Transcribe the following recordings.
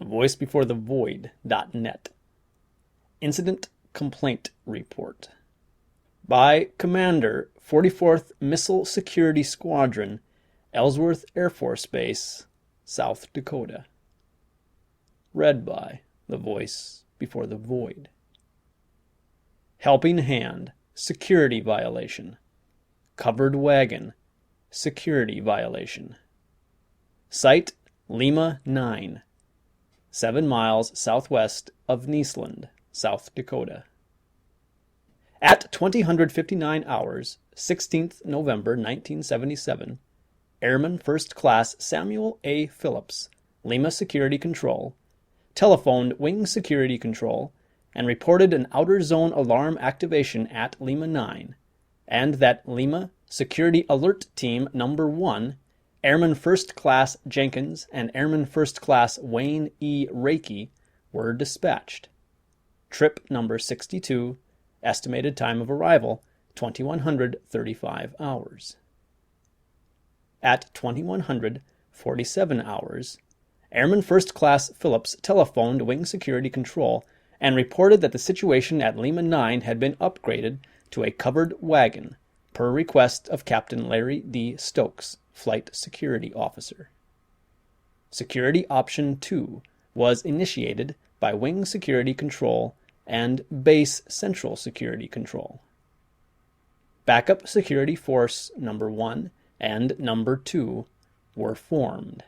voicebeforethevoid.net. Incident Complaint Report by Commander 44th Missile Security Squadron, Ellsworth Air Force Base, South Dakota. Read by The Voice Before the Void. Helping Hand, security violation. Covered wagon, security violation. Site Lima 9, 7 miles southwest of Neesland, South Dakota. At 20:59 hours, 16th November 1977, Airman First Class Samuel A. Phillips, Lima Security Control, telephoned Wing Security Control and reported an outer zone alarm activation at Lima 9, and that Lima Security Alert Team Number 1, Airman First Class Jenkins and Airman First Class Wayne E. Reiki, were dispatched. Trip number 62, estimated time of arrival, 2135 hours. At 2147 hours, Airman First Class Phillips telephoned Wing Security Control and reported that the situation at Lima 9 had been upgraded to a covered wagon, per request of Captain Larry D. Stokes, Flight Security Officer. Security Option 2 was initiated by Wing Security Control and Base Central Security Control. Backup Security Force Number 1 and Number 2 were formed.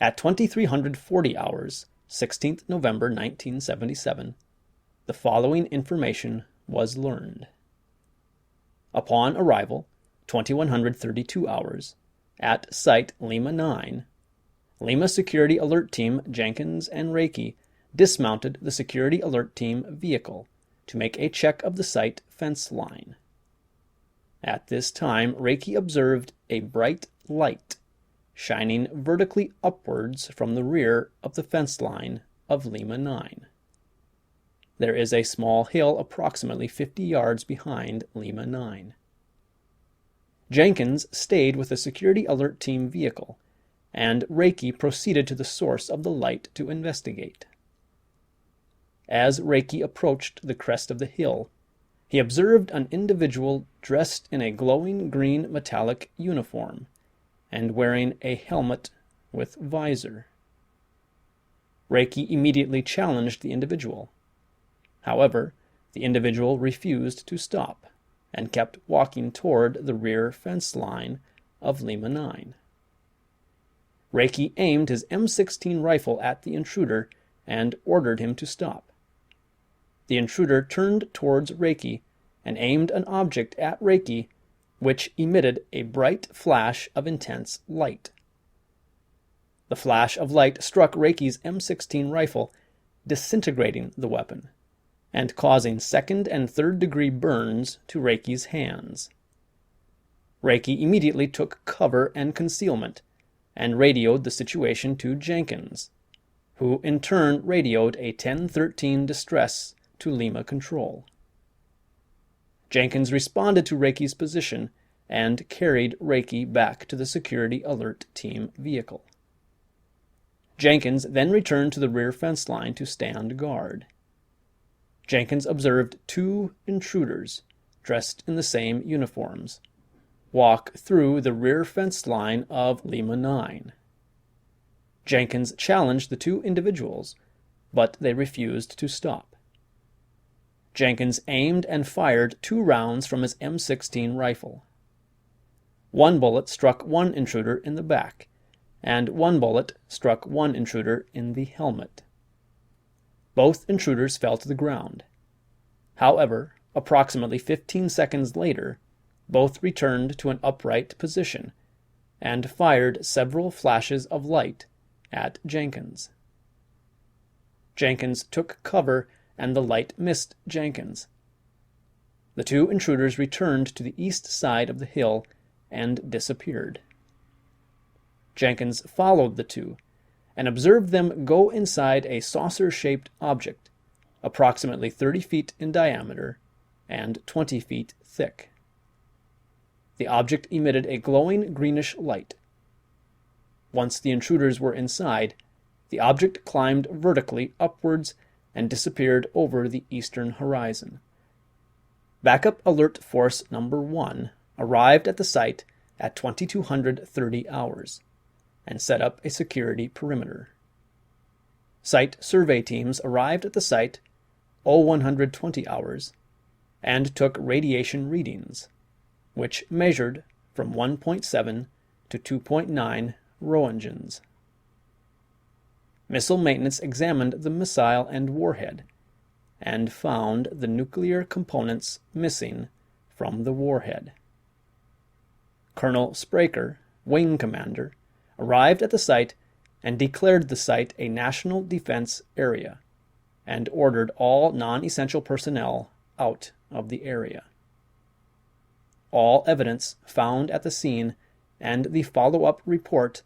At 2340 hours, 16th November 1977, the following information was learned. Upon arrival, 2132 hours, at Site Lima 9, Lima Security Alert Team Jenkins and Reiki dismounted the Security Alert Team vehicle to make a check of the site fence line. At this time, Reiki observed a bright light shining vertically upwards from the rear of the fence line of Lima 9. There is a small hill approximately 50 yards behind Lima 9. Jenkins stayed with the Security Alert Team vehicle, and Reiki proceeded to the source of the light to investigate. As Reiki approached the crest of the hill, he observed an individual dressed in a glowing green metallic uniform and wearing a helmet with visor. Reiki immediately challenged the individual. However, the individual refused to stop and kept walking toward the rear fence line of Lima 9. Reiki aimed his M16 rifle at the intruder and ordered him to stop. The intruder turned towards Reiki and aimed an object at Reiki, which emitted a bright flash of intense light. The flash of light struck Reiki's M16 rifle, disintegrating the weapon and causing second and third degree burns to Reiki's hands. Reiki immediately took cover and concealment and radioed the situation to Jenkins, who in turn radioed a 1013 distress to Lima Control. Jenkins responded to Reiki's position and carried Reiki back to the Security Alert Team vehicle. Jenkins then returned to the rear fence line to stand guard. Jenkins observed 2 intruders, dressed in the same uniforms, walk through the rear fence line of Lima 9. Jenkins challenged the 2 individuals, but they refused to stop. Jenkins aimed and fired 2 rounds from his M16 rifle. 1 bullet struck 1 intruder in the back, and 1 bullet struck 1 intruder in the helmet. Both intruders fell to the ground. However, approximately 15 seconds later, both returned to an upright position and fired several flashes of light at Jenkins. Jenkins took cover and the light missed Jenkins. The 2 intruders returned to the east side of the hill and disappeared. Jenkins followed the 2 and observed them go inside a saucer-shaped object, approximately 30 feet in diameter and 20 feet thick. The object emitted a glowing greenish light. Once the intruders were inside, the object climbed vertically upwards and disappeared over the eastern horizon. Backup Alert Force Number 1 arrived at the site at 2230 hours and set up a security perimeter. Site survey teams arrived at the site 0120 hours and took radiation readings, which measured from 1.7 to 2.9 Roentgens. Missile Maintenance examined the missile and warhead and found the nuclear components missing from the warhead. Colonel Spraker, wing commander, arrived at the site and declared the site a national defense area and ordered all non-essential personnel out of the area. All evidence found at the scene and the follow-up report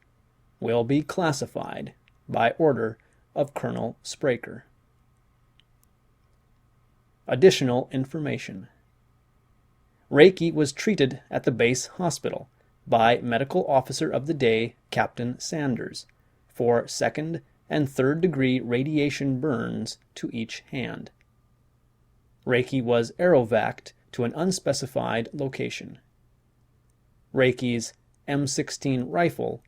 will be classified by order of Colonel Spraker. Additional information. Reiki was treated at the base hospital by Medical Officer of the Day Captain Sanders for 2nd and 3rd degree radiation burns to each hand. Reiki was aerovac'd to an unspecified location. Reiki's M16 rifle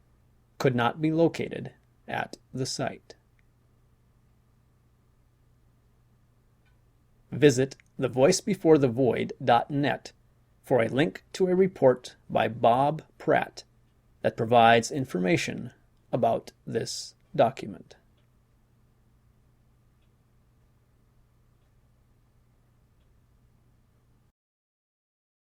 could not be located at the site. Visit thevoicebeforethevoid.net for a link to a report by Bob Pratt that provides information about this document.